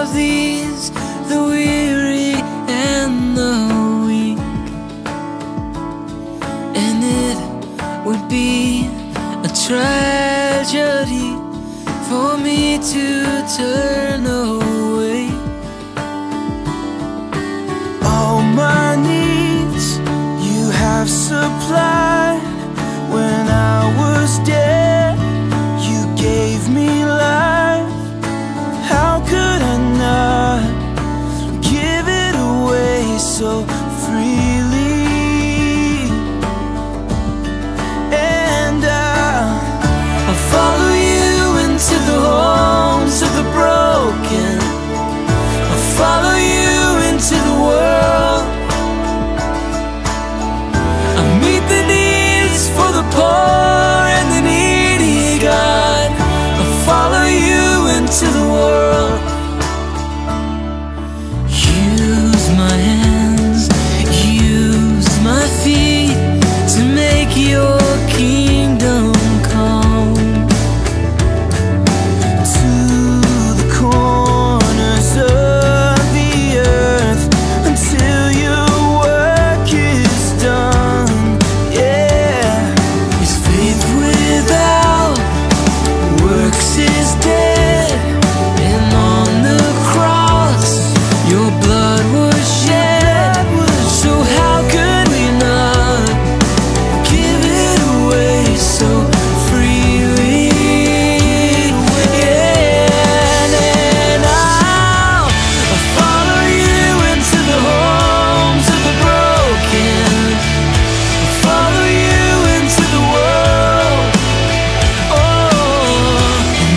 of these, the weary and the weak. And it would be a tragedy for me to turn away. All my needs you have supplied. When I was dead, you gave me life. How could I not give it away so freely? And I'll follow you into the homes of the broken. I'll follow you into the world. I'll meet the needs for the poor and the needy, God. I'll follow you into the world. Use my hands, use my feet to make your kingdom come to the corners of the earth until your work is done. Yeah, 'cause faith without works is dead, and on the cross your blood was shed. So how could we not give it away so freely? Yeah, and I'll follow you into the homes of the broken. I'll follow you into the world. Oh,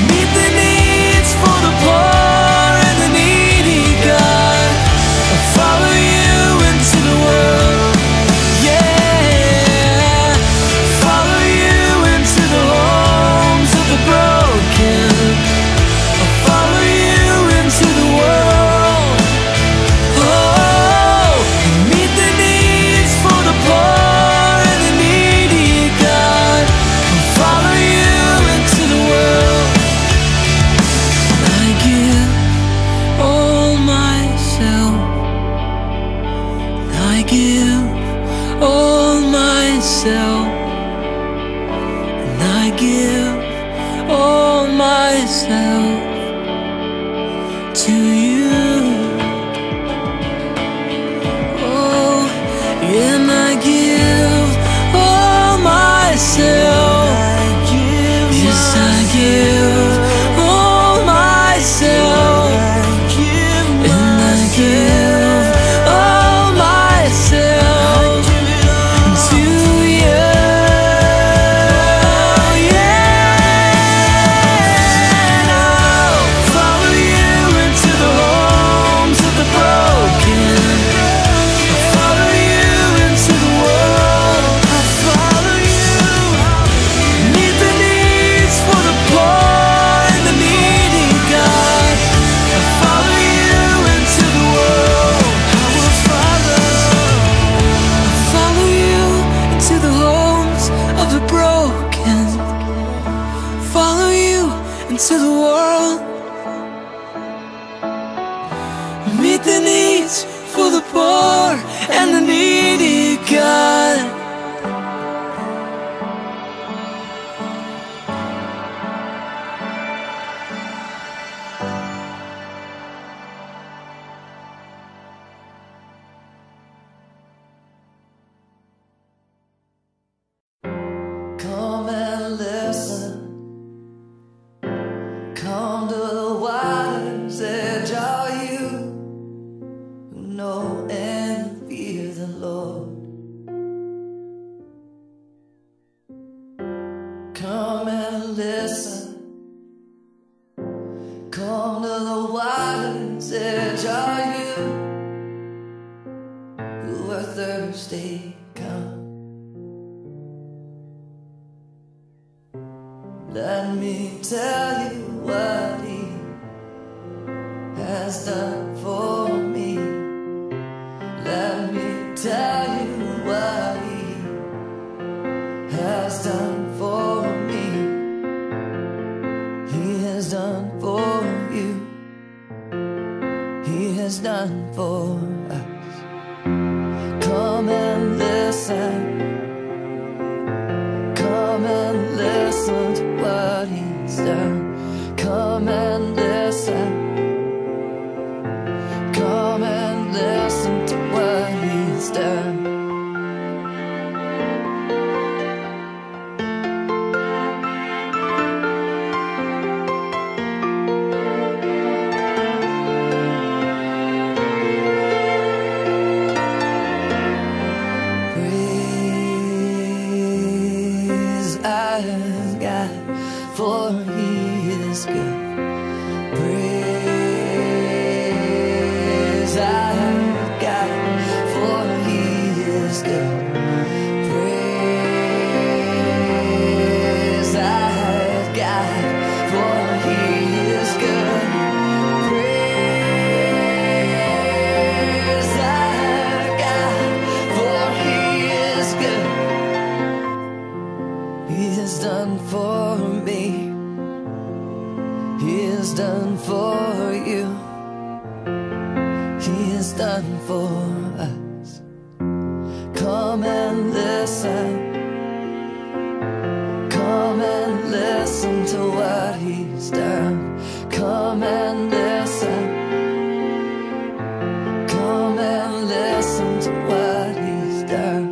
meet the needs for the poor and the needy, God. I'll follow you into the world. Yeah, follow you into the homes of the broken. I'll follow you into the world. Oh, meet the needs for the poor and the needy, God. I'll follow you into the world. I give all myself. I give all myself. And I give all myself to you. Oh, and I give all myself. Yes, I give all myself. And I give all myself to you. Yeah, and I'll follow you into the homes of the broken. I'll follow you into the world. I'll follow you. Meet the needs for the poor and the needy, God. I'll follow you into the world. I will follow. I'll follow you into the homes of the broken. Follow you into the world. Meet the needs for the poor and the needy, God. Come and listen. Come to the water's edge. Are you who know and fear the Lord? Come and listen. Come to the water's edge. Are you who are thirsty? Come. Let me tell you what He has done for me. Let me tell you what He has done for me. He has done for you. He has done for us. Come and listen. Come and listen to what He's done. Come and listen. Come and listen to what He's done. For He is good. Praise our God, for He is good. Praise our God, for He is good. Praise our God, for He is good. He has done for me. He has done for you. He has done for us. Come and listen. Come and listen to what He's done. Come and listen. Come and listen to what He's done.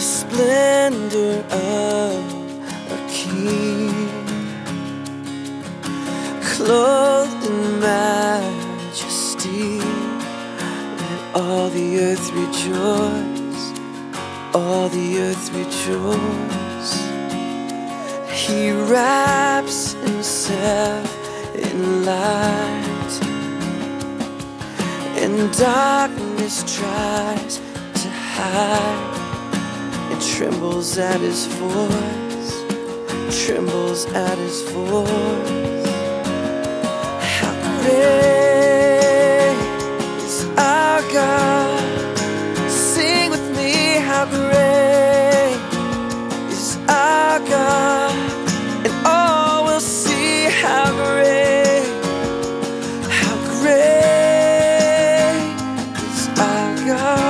splendor of a king, clothed in majesty. Let all the earth rejoice, all the earth rejoice. He wraps himself in light, and darkness tries to hide. It trembles at his voice, trembles at his voice. How great is our God? Sing with me, how great is our God, and all will see how great is our God.